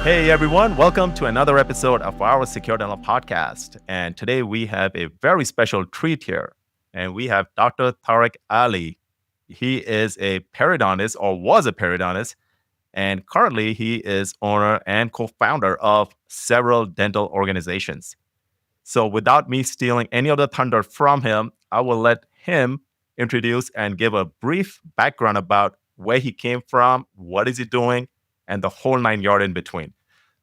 Hey everyone, welcome to another episode of our Secure Dental podcast. And today we have a very special treat here. And we have Dr. Tarek Aly. He is a periodontist or was a periodontist. And currently he is owner and co-founder of several dental organizations. So without me stealing any of the thunder from him, I will let him introduce and give a brief background about where he came from, what is he doing, and the whole nine yard in between.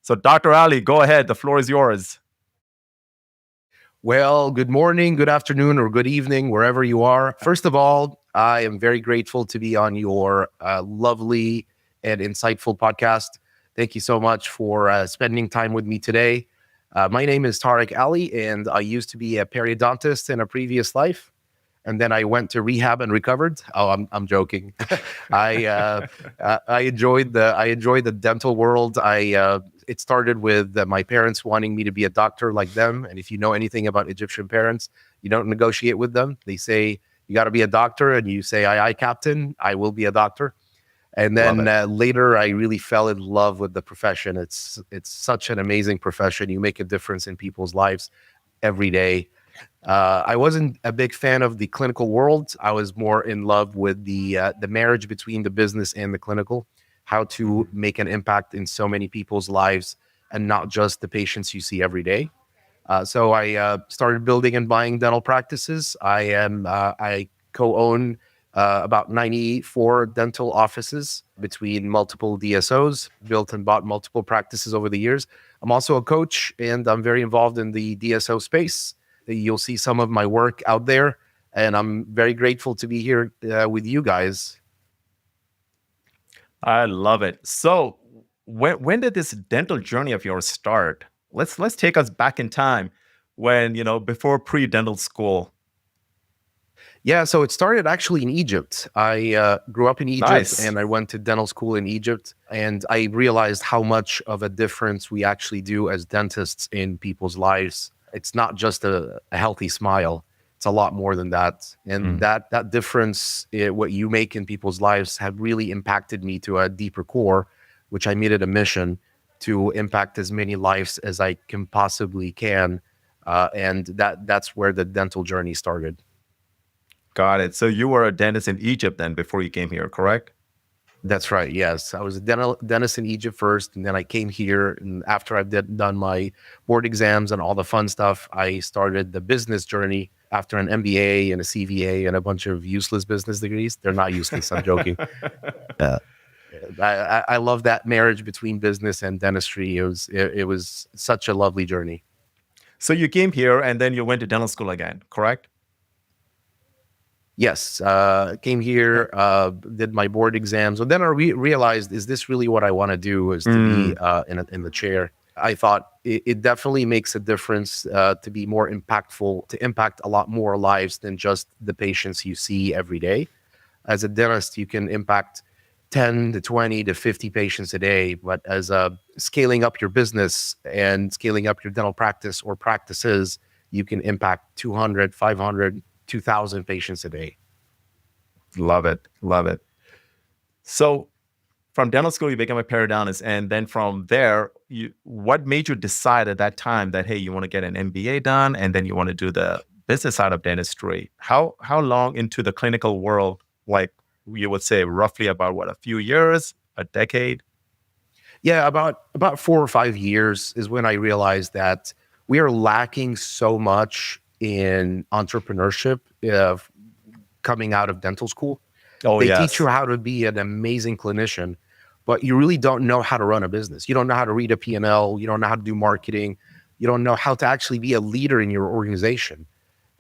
So Dr. Ali, go ahead. The floor is yours. Well, good morning, good afternoon, or good evening, wherever you are. First of all, I am very grateful to be on your lovely and insightful podcast. Thank you so much for spending time with me today. My name is Tarek Aly, and I used to be a periodontist in a previous life. And then I went to rehab and recovered. Oh, I'm joking. I enjoyed the dental world. It started with my parents wanting me to be a doctor like them. And if you know anything about Egyptian parents, you don't negotiate with them. They say you got to be a doctor, and you say, "Aye, aye, Captain. I will be a doctor." And then later, I really fell in love with the profession. It's such an amazing profession. You make a difference in people's lives every day. I wasn't a big fan of the clinical world. I was more in love with the marriage between the business and the clinical, how to make an impact in so many people's lives and not just the patients you see every day. So I started building and buying dental practices. I co-own about 94 dental offices between multiple DSOs, built and bought multiple practices over the years. I'm also a coach, and I'm very involved in the DSO space. You'll see some of my work out there, and I'm very grateful to be here with you guys. I love it. So when did this dental journey of yours start? Let's take us back in time when, before pre-dental school. Yeah, so it started actually in Egypt. I grew up in Egypt, Nice. and I went to dental school in Egypt, and I realized how much of a difference we actually do as dentists in people's lives. It's not just a healthy smile. It's a lot more than that. And that difference, what you make in people's lives, have really impacted me to a deeper core, which I made it a mission to impact as many lives as I can possibly can. And that's where the dental journey started. Got it. So you were a dentist in Egypt then before you came here, correct? That's right. Yes, I was a dentist in Egypt first, and then I came here. And after I've done my board exams and all the fun stuff, I started the business journey after an MBA and a CVA and a bunch of useless business degrees. They're not useless. I'm joking. I love that marriage between business and dentistry. It was such a lovely journey. So you came here and then you went to dental school again, correct? Yes, came here, did my board exams, and then I realized, is this really what I want to do? Is to be in the chair? I thought it definitely makes a difference to be more impactful, to impact a lot more lives than just the patients you see every day. As a dentist, you can impact 10 to 20 to 50 patients a day, but as scaling up your business and scaling up your dental practice or practices, you can impact 200, 500, 2,000 patients a day. Love it. Love it. So from dental school, you became a periodontist. And then from there, what made you decide at that time that, hey, you want to get an MBA done and then you want to do the business side of dentistry? How long into the clinical world, like you would say roughly about what, a few years, a decade? Yeah, about 4 or 5 years is when I realized that we are lacking so much in entrepreneurship coming out of dental school. Oh, They yes. teach you how to be an amazing clinician, but you really don't know how to run a business. You don't know how to read a P&L. You don't know how to do marketing. You don't know how to actually be a leader in your organization.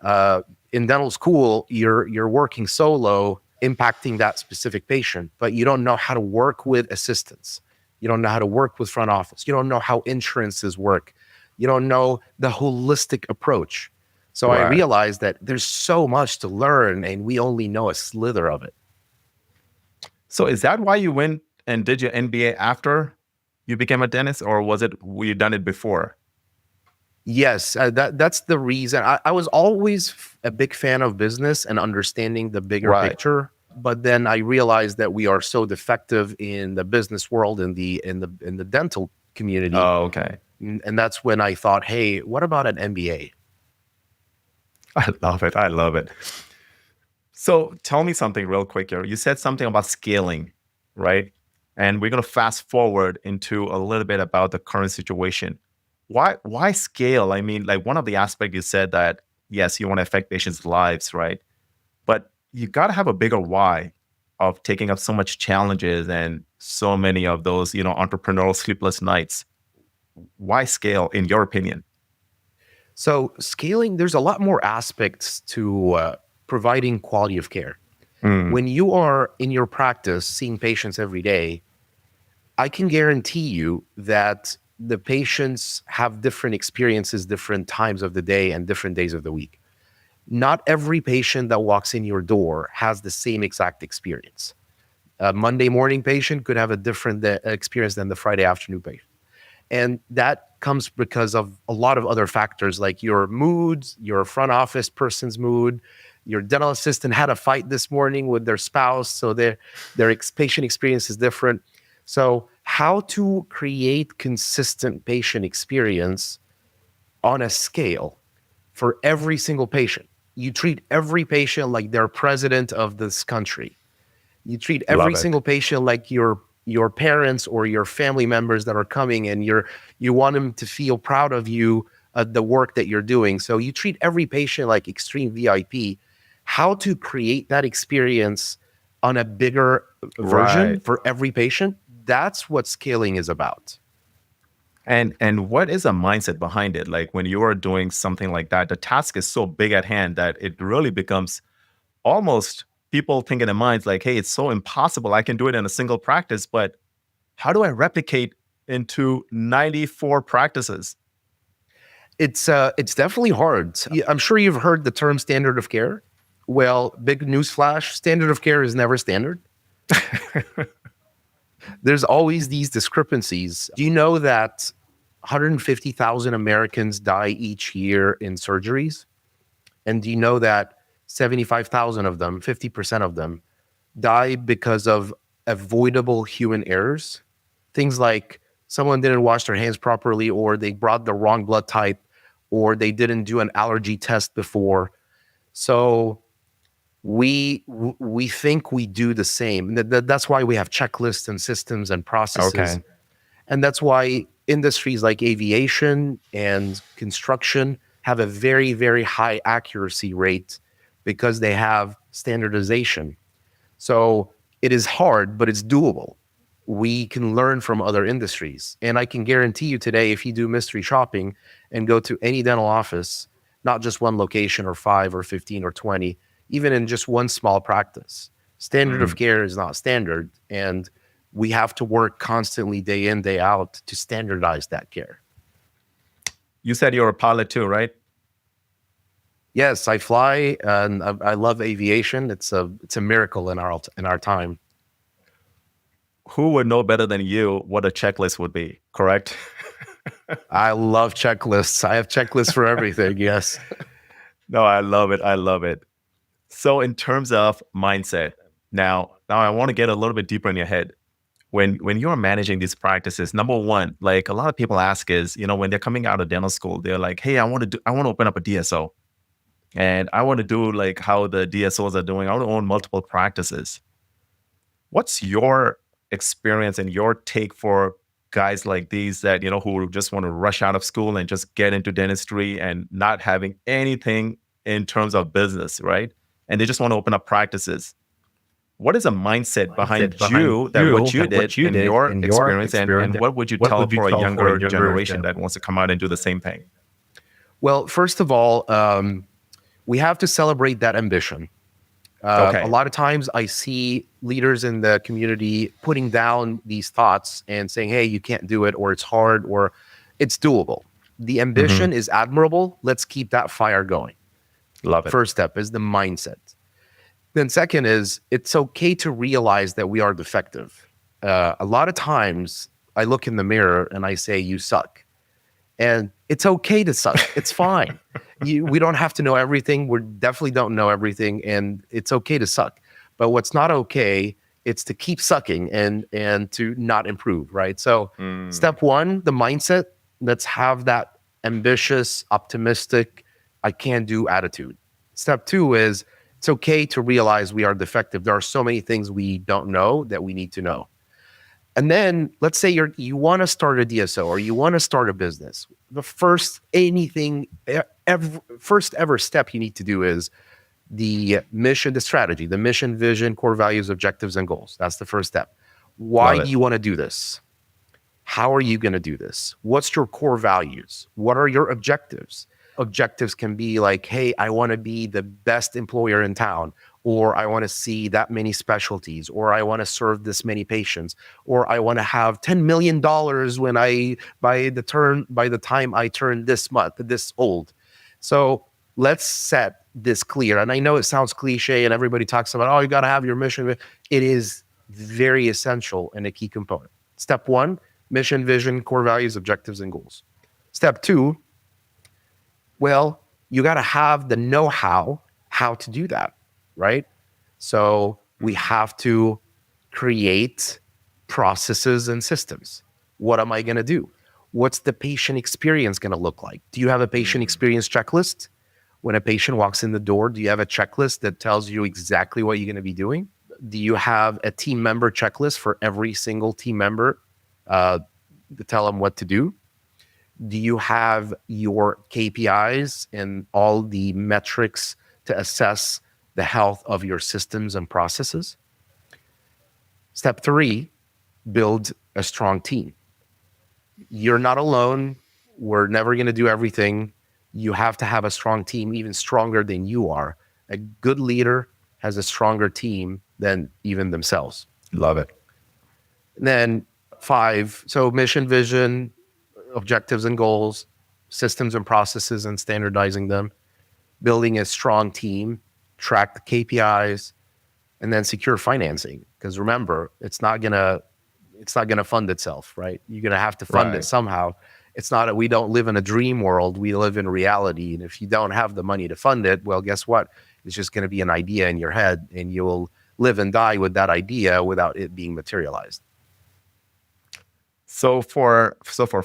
In dental school, you're working solo, impacting that specific patient, but you don't know how to work with assistants. You don't know how to work with front office. You don't know how insurances work. You don't know the holistic approach. So I realized that there's so much to learn, and we only know a slither of it. So is that why you went and did your MBA after you became a dentist, or was it you done it before? Yes, that's the reason. I was always a big fan of business and understanding the bigger picture. But then I realized that we are so defective in the business world, in the dental community. Oh, okay. And that's when I thought, hey, what about an MBA? I love it. I love it. So tell me something real quick here. You said something about scaling, right? And we're going to fast forward into a little bit about the current situation. Why scale? I mean, like one of the aspects you said that, yes, you want to affect patients' lives, right? But you got to have a bigger why of taking up so much challenges and so many of those, entrepreneurial sleepless nights. Why scale, in your opinion? So scaling, there's a lot more aspects to providing quality of care. Mm, When you are in your practice seeing patients every day, I can guarantee you that the patients have different experiences, different times of the day, and different days of the week. Not every patient that walks in your door has the same exact experience. A Monday morning patient could have a different experience than the Friday afternoon patient. And that comes because of a lot of other factors like your mood, your front office person's mood, your dental assistant had a fight this morning with their spouse, so their patient experience is different. So how to create consistent patient experience on a scale for every single patient. You treat every patient like they're president of this country. You treat every love it. single patient like your parents or your family members that are coming, and you want them to feel proud of you, the work that you're doing. So you treat every patient like extreme VIP. How to create that experience on a bigger version Right. for every patient? That's what scaling is about. And what is a mindset behind it? Like when you are doing something like that, the task is so big at hand that it really becomes almost people think in their minds like, hey, it's so impossible. I can do it in a single practice, but how do I replicate into 94 practices? It's definitely hard. I'm sure you've heard the term standard of care. Well, big newsflash: standard of care is never standard. There's always these discrepancies. Do you know that 150,000 Americans die each year in surgeries? And do you know that 75,000 of them, 50% of them, die because of avoidable human errors? Things like someone didn't wash their hands properly, or they brought the wrong blood type, or they didn't do an allergy test before. So we think we do the same. That's why we have checklists and systems and processes. Okay. And that's why industries like aviation and construction have a very, very high accuracy rate, because they have standardization. So it is hard, but it's doable. We can learn from other industries. And I can guarantee you today, if you do mystery shopping and go to any dental office, not just one location or 5 or 15 or 20, even in just one small practice, standard of Mm. care is not standard. And we have to work constantly, day in, day out, to standardize that care. You said you're a pilot too, right? Yes, I fly, and I love aviation. It's a miracle in our time. Who would know better than you what a checklist would be, correct? I love checklists. I have checklists for everything. Yes. No, I love it. I love it. So in terms of mindset, now I want to get a little bit deeper in your head. When you're managing these practices, number one, like a lot of people ask is, when they're coming out of dental school, they're like, hey, I want to open up a DSO. And I want to do like how the DSOs are doing. I want to own multiple practices. What's your experience and your take for guys like these that, who just want to rush out of school and just get into dentistry and not having anything in terms of business, right? And they just want to open up practices. What is a mindset behind you that what you did in your experience, and what would you tell for a younger generation that wants to come out and do the same thing? Well, first of all, we have to celebrate that ambition. A Okay. lot of times I see leaders in the community putting down these thoughts and saying, hey, you can't do it, or it's hard, or it's doable. The Hmm. ambition is admirable. Let's keep that fire going. Love it. First step is the mindset. Then second is, it's okay to realize that we are defective. A lot of times I look in the mirror and I say, you suck. And it's okay to suck. It's fine. We don't have to know everything. We definitely don't know everything, and it's okay to suck. But what's not okay It's to keep sucking and to not improve, right? So Mm, step one, the mindset, let's have that ambitious, optimistic, I can do attitude. Step two is it's okay to realize we are defective. There are so many things we don't know that we need to know. And then let's say you want to start a DSO or you want to start a business. The first ever step you need to do is the mission, the strategy, the mission, vision, core values, objectives, and goals. That's the first step. Why love do it. you want to do this? How are you going to do this? What's your core values? What are your objectives? Objectives can be like, hey, I want to be the best employer in town, or I want to see that many specialties, or I want to serve this many patients, or I want to have $10 million when by the time I turn this old. So let's set this clear. And I know it sounds cliche and everybody talks about, oh, you got to have your mission. It is very essential and a key component. Step one, mission, vision, core values, objectives, and goals. Step two, well, you got to have the how to do that, right? So we have to create processes and systems. What am I going to do? What's the patient experience going to look like? Do you have a patient Mm, experience checklist? When a patient walks in the door, do you have a checklist that tells you exactly what you're going to be doing? Do you have a team member checklist for every single team member uh, to tell them what to do? Do you have your KPIs and all the metrics to assess the health of your systems and processes? Step three, build a strong team. You're not alone. We're never going to do everything. You have to have a strong team, even stronger than you are. A good leader has a stronger team than even themselves. love it. And then five, so mission, vision, objectives and goals, systems and processes and standardizing them, building a strong team, track the KPIs, and then secure financing. Because remember, it's not gonna fund itself, right? You're gonna have to fund it Right. somehow. It's not we don't live in a dream world. We live in reality. And if you don't have the money to fund it, well, guess what? It's just gonna be an idea in your head, and you'll live and die with that idea without it being materialized. So for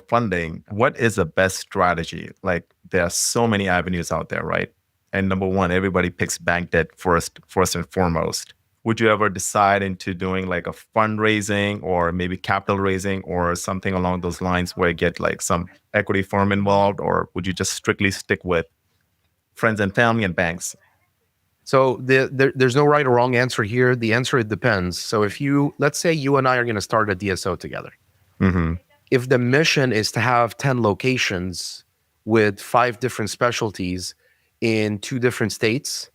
funding, what is the best strategy? Like there are so many avenues out there, right? And number one, everybody picks bank debt first and foremost. Would you ever decide into doing like a fundraising or maybe capital raising or something along those lines where you get like some equity firm involved, or would you just strictly stick with friends and family and banks? So there's no right or wrong answer here. The answer, it depends. So if let's say you and I are going to start a DSO together. Mm-hmm. If the mission is to have 10 locations with 5 different specialties in 2 different states,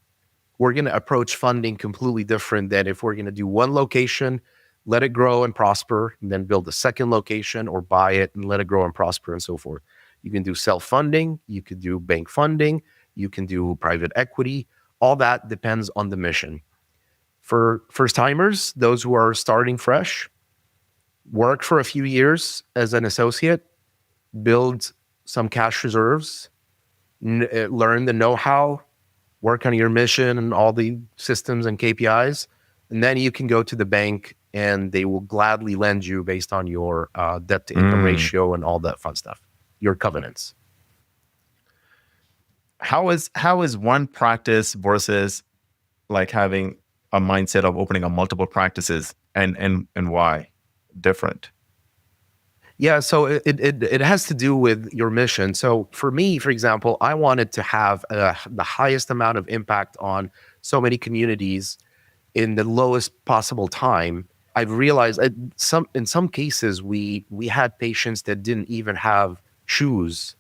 we're going to approach funding completely different than if we're going to do one location, let it grow and prosper, and then build a second location or buy it and let it grow and prosper and so forth. You can do self-funding, you could do bank funding, you can do private equity. All that depends on the mission. For first timers, those who are starting fresh, work for a few years as an associate, build some cash reserves, learn the know-how, work on your mission and all the systems and KPIs, and then you can go to the bank and they will gladly lend you based on your debt to income Mm. ratio and all that fun stuff, your covenants. How is one practice versus like having a mindset of opening up multiple practices, and why different? Yeah, so it has to do with your mission. So for me, for example, I wanted to have the highest amount of impact on so many communities in the lowest possible time. I've realized in some cases we had patients that didn't even have shoes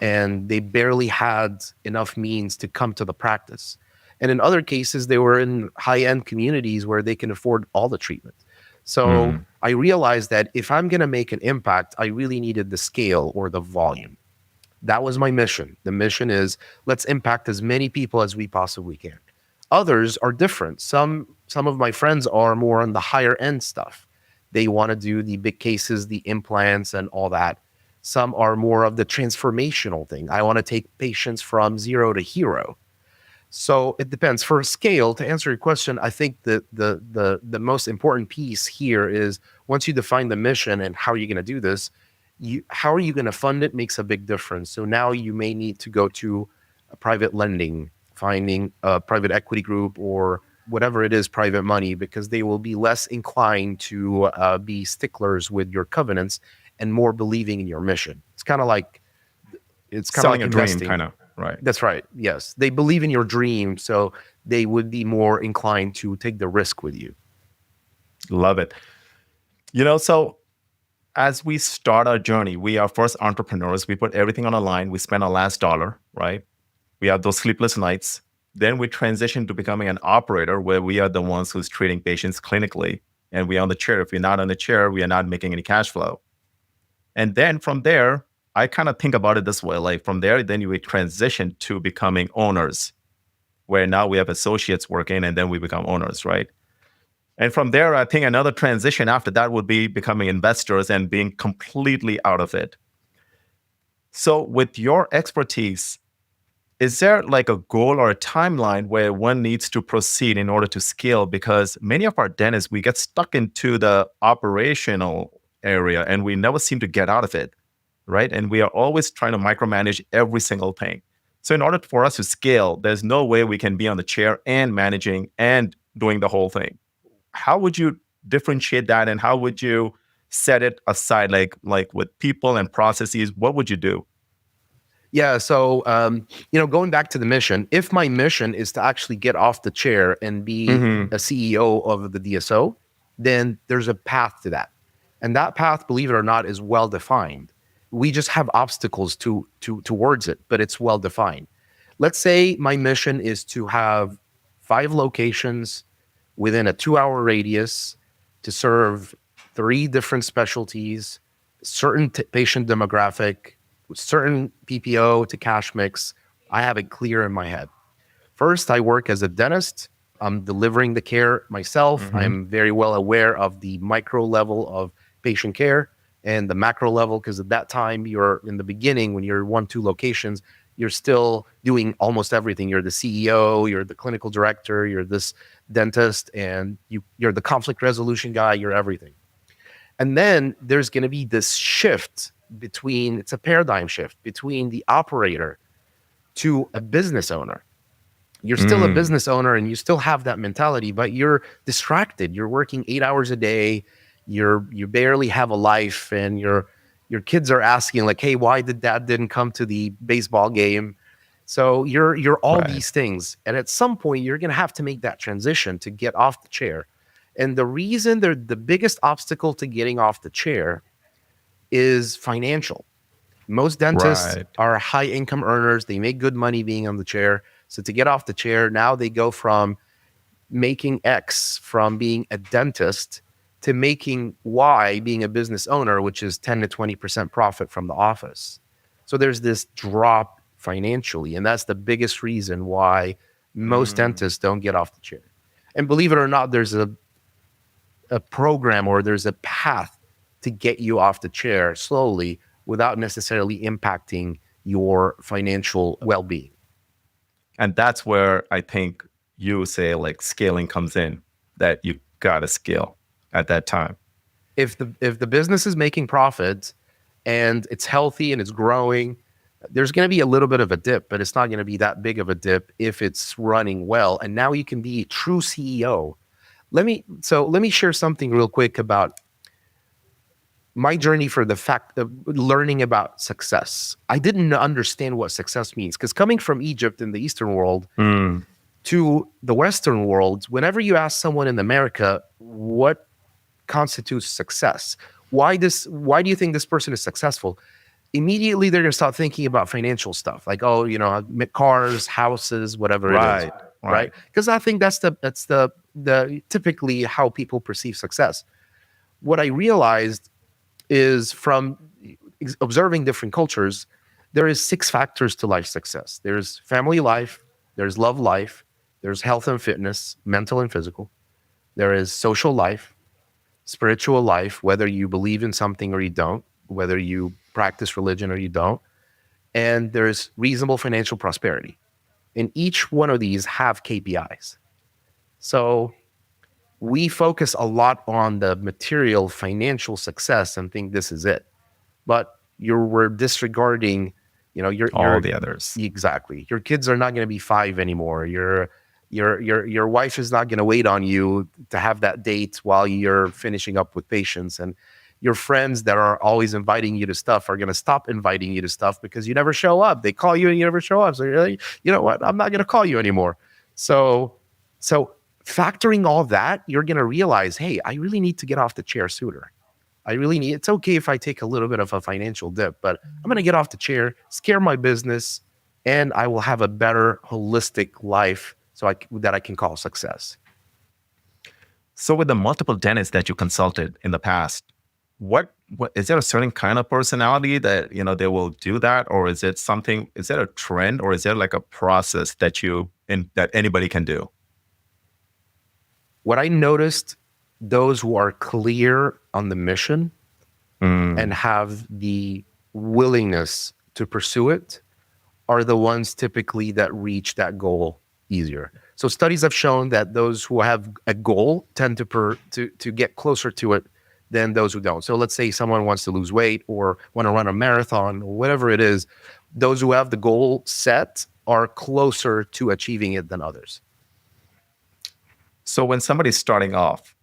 and they barely had enough means to come to the practice. And in other cases, they were in high end communities where they can afford all the treatment. So Mm. I realized that if I'm going to make an impact, I really needed the scale or the volume. That was my mission. The mission is let's impact as many people as we possibly can. Others are different. Some of my friends are more on the higher end stuff. They want to do the big cases, the implants and all that. Some are more of the transformational thing. I want to take patients from zero to hero. So it depends. For scale, to answer your question, I think the most important piece here is once you define the mission and how you're going to do this, how are you going to fund it makes a big difference. So now you may need to go to a private lending, finding a private equity group or whatever it is, private money, because they will be less inclined to be sticklers with your covenants and more believing in your mission. It's kind of Selling like a dream, investing. kind of, right? That's right. Yes. They believe in your dream. So they would be more inclined to take the risk with you. Love it. So as we start our journey, we are first entrepreneurs. We put everything on a line. We spend our last dollar, right? We have those sleepless nights. Then we transition to becoming an operator where we are the ones who's treating patients clinically and we are on the chair. If we're not on the chair, we are not making any cash flow. And then from there, I kind of think about it this way, like from there, then you would transition to becoming owners, where now we have associates working and then we become owners, right? And from there, I think another transition after that would be becoming investors and being completely out of it. So with your expertise, is there like a goal or a timeline where one needs to proceed in order to scale? Because many of our dentists, we get stuck into the operational area and we never seem to get out of it, right? And we are always trying to micromanage every single thing. So in order for us to scale, there's no way we can be on the chair and managing and doing the whole thing. How would you differentiate that and how would you set it aside, like with people and processes? What would you do? Yeah. So, going back to the mission, if my mission is to actually get off the chair and be a CEO of the DSO, then there's a path to that. And that path, believe it or not, is well defined. We just have obstacles towards it, but it's well defined. Let's say my mission is to have 5 locations within a 2-hour radius to serve 3 different specialties, certain patient demographic, certain PPO to cash mix. I have it clear in my head. First, I work as a dentist. I'm delivering the care myself. I'm very well aware of the micro level of patient care and the macro level, because at that time, you're in the beginning, when you're 1-2 locations, you're still doing almost everything. You're the CEO, you're the clinical director, you're this dentist, and you're the conflict resolution guy, you're everything. And then there's going to be this shift it's a paradigm shift between the operator to a business owner. You're still a business owner and you still have that mentality, but you're distracted. You're working 8 hours a day. You barely have a life, and your kids are asking like, "Hey, why did dad didn't come to the baseball game?" So you're all these things, and at some point you're going to have to make that transition to get off the chair. And the reason they're the biggest obstacle to getting off the chair is financial. Most dentists are high income earners. They make good money being on the chair. So to get off the chair, now they go from making X from being a dentist to making Y being a business owner, which is 10 to 20% profit from the office. So there's this drop financially. And that's the biggest reason why most dentists don't get off the chair. And believe it or not, there's a program or there's a path to get you off the chair slowly without necessarily impacting your financial well-being. And that's where I think you say like scaling comes in, that you got to scale at that time. If the business is making profits and it's healthy and it's growing, there's going to be a little bit of a dip, but it's not going to be that big of a dip if it's running well. And now you can be a true CEO. Let me share something real quick about my journey for the fact of learning about success. I didn't understand what success means, because coming from Egypt in the Eastern world to the Western world, whenever you ask someone in America what constitutes success, why do you think this person is successful? Immediately they're going to start thinking about financial stuff, like, cars, houses, whatever it is, right? Because I think that's the typically how people perceive success. What I realized is, from observing different cultures, there is 6 factors to life success. There's family life, there's love life, there's health and fitness, mental and physical. There is social life, spiritual life, whether you believe in something or you don't, whether you practice religion or you don't. And there's reasonable financial prosperity. and each one of these have KPIs. So we focus a lot on the material financial success and think this is it, but we're disregarding, All your the others. exactly, your kids are not going to be 5 anymore. Your wife is not going to wait on you to have that date while you're finishing up with patients, and your friends that are always inviting you to stuff are going to stop inviting you to stuff because you never show up. They call you and you never show up. So you're like, you know what? I'm not going to call you anymore. So factoring all that, you're going to realize, hey, I really need to get off the chair sooner. It's okay if I take a little bit of a financial dip, but I'm going to get off the chair, scare my business, and I will have a better holistic life that I can call success. So with the multiple dentists that you consulted in the past, what is there a certain kind of personality that they will do that, or is it something? Is there a trend, or is there like a process that anybody can do? What I noticed, those who are clear on the mission and have the willingness to pursue it are the ones typically that reach that goal easier. So studies have shown that those who have a goal tend to get closer to it than those who don't. So let's say someone wants to lose weight or want to run a marathon or whatever it is, those who have the goal set are closer to achieving it than others. So when somebody's starting off,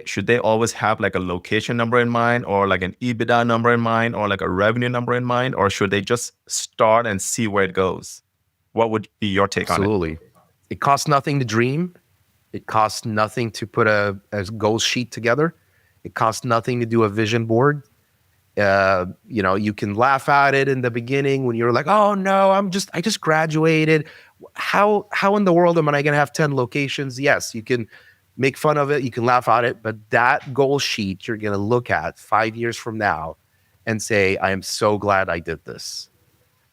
should they always have like a location number in mind, or like an EBITDA number in mind, or like a revenue number in mind, or should they just start and see where it goes? What would be your take on it? Absolutely. It costs nothing to dream. It costs nothing to put a goal sheet together. It costs nothing to do a vision board. You can laugh at it in the beginning when you're like, oh no, I just graduated. How in the world am I going to have 10 locations? Yes, you can make fun of it. You can laugh at it, but that goal sheet you're going to look at 5 years from now and say, I am so glad I did this.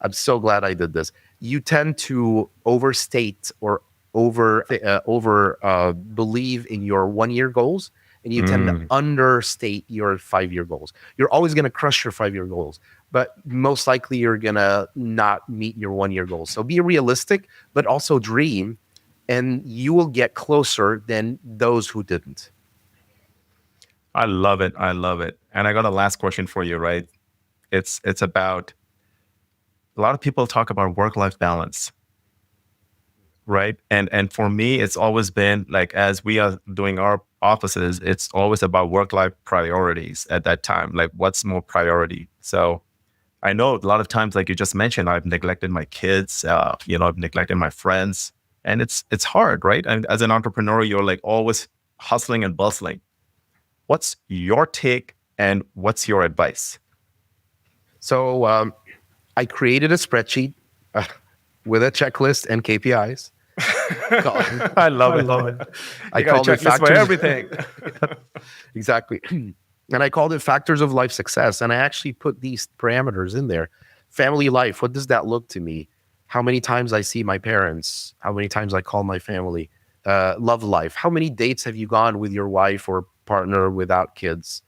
I'm so glad I did this. You tend to overstate or over believe in your 1-year goals, and you tend to understate your 5-year goals. You're always going to crush your 5-year goals, but most likely you're going to not meet your 1-year goals. So be realistic, but also dream, and you will get closer than those who didn't. I love it. I love it. And I got a last question for you, right? It's about, a lot of people talk about work-life balance, right? And for me, it's always been like, as we are doing our offices, it's always about work-life priorities at that time. Like, what's more priority? So I know a lot of times, like you just mentioned, I've neglected my kids, I've neglected my friends, and it's hard, right? And as an entrepreneur, you're like always hustling and bustling. What's your take and what's your advice? So I created a spreadsheet with a checklist and KPIs. I love it. I called it factors for everything. Exactly. And I called it factors of life success. And I actually put these parameters in there. Family life, what does that look to me? How many times I see my parents? How many times I call my family? Love life. How many dates have you gone with your wife or partner without kids?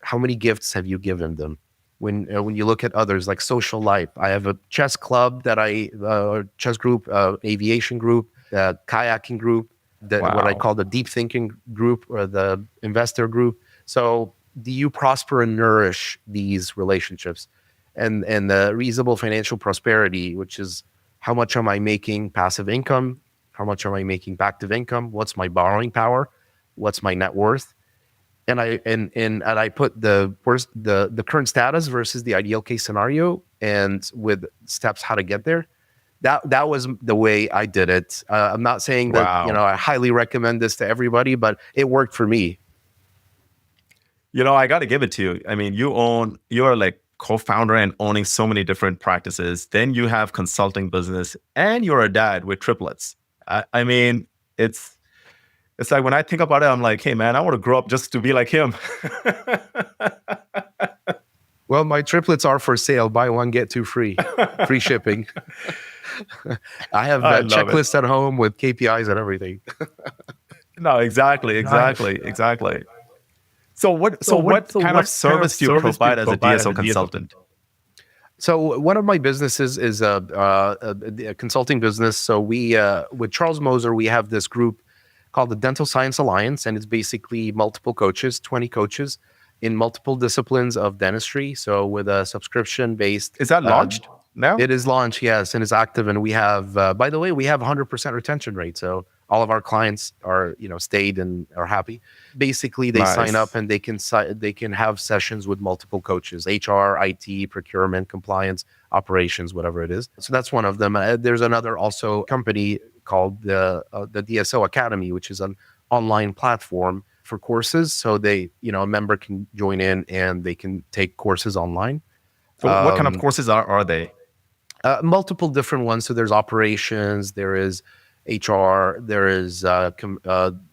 How many gifts have you given them? When you look at others, like social life, I have a chess club chess group, aviation group, kayaking group, what I call the deep thinking group or the investor group. So do you prosper and nourish these relationships? And the reasonable financial prosperity, which is how much am I making passive income? How much am I making active income? What's my borrowing power? What's my net worth? And I put the current status versus the ideal case scenario, and with steps how to get there. That was the way I did it. I'm not saying that I highly recommend this to everybody, but it worked for me. I got to give it to you. I mean, you're like co-founder and owning so many different practices. Then you have consulting business, and you're a dad with triplets. I mean, it's like when I think about it, I'm like, hey, man, I want to grow up just to be like him. Well, my triplets are for sale. Buy one, get two free. Free shipping. I have a checklist at home with KPIs and everything. No, exactly. So what kind of service do you provide as a DSO consultant? So one of my businesses is a consulting business. So we, with Charles Moser, we have this group called the Dental Science Alliance, and it's basically multiple coaches, 20 coaches in multiple disciplines of dentistry. So with a subscription based, Is that launched now? it is launched, yes, and it's active. And we have, by the way, we have 100% retention rate. So all of our clients are, stayed and are happy. Basically, they sign up Nice. and they can have sessions with multiple coaches: HR, IT, procurement, compliance, operations, whatever it is. So that's one of them. There's another also company called the DSO Academy, which is an online platform for courses. So they, a member can join in and they can take courses online. So what kind of Um, courses are they? Multiple different ones. So there's operations, there is HR, there is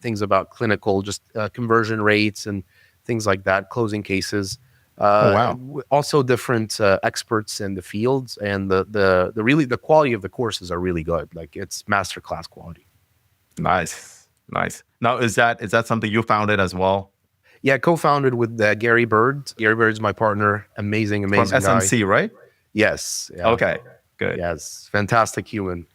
things about clinical, just conversion rates and things like that, closing cases. Oh, wow. Also different experts in the fields, and the really the quality of the courses are really good. Like it's masterclass quality. Nice. Nice. Now, is that something you founded as well Yeah, co-founded with Gary Bird. Gary Bird's my partner. Amazing, from amazing guy. SMC, right? Yes, yeah, Okay, good. yes, fantastic human.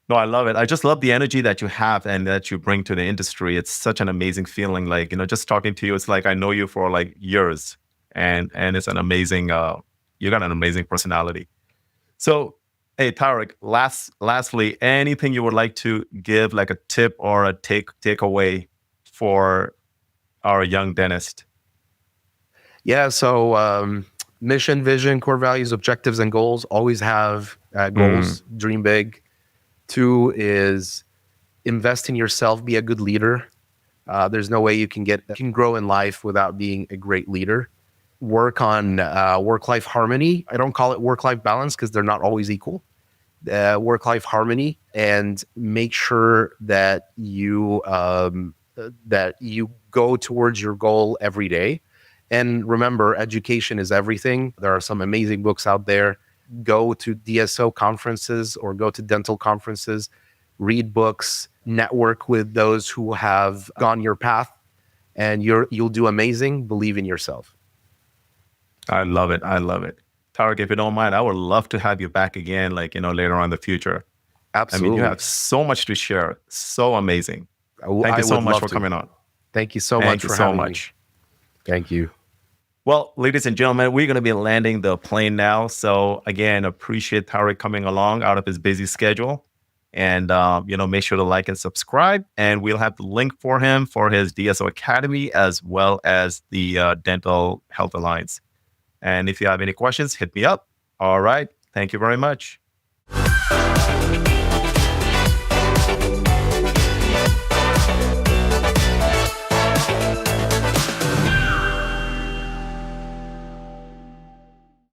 No, I love it. I just love the energy that you have and that you bring to the industry. It's such an amazing feeling. Like, just talking to you, it's like I know you for like years, and it's an amazing. You got an amazing personality. So, hey, Tarek, lastly, anything you would like to give, like a tip or a takeaway for our young dentist? Yeah, so mission, vision, core values, objectives, and goals. Always have Mm, goals. Dream big. Two is invest in yourself. Be a good leader. There's no way you can grow in life without being a great leader. Work on work life harmony. I don't call it work life balance because they're not always equal. Work life harmony, and make sure that you go towards your goal every day. And remember, education is everything. There are some amazing books out there. Go to DSO conferences or go to dental conferences, read books, network with those who have gone your path, and you'll do amazing. Believe in yourself. I love it. I love it. Tarek, if you don't mind, I would love to have you back again, like, later on in the future. I mean, you Absolutely. have so much to share. So amazing. Thank I you so would much love for to. coming on. Thank you so Thank much you for so having me. much. Thank you. Well, ladies and gentlemen, we're going to be landing the plane now. So again, appreciate Tarek coming along out of his busy schedule. And, make sure to like and subscribe. And we'll have the link for him for his DSO Academy as well as the Dental Health Alliance. And if you have any questions, hit me up. All right. Thank you very much.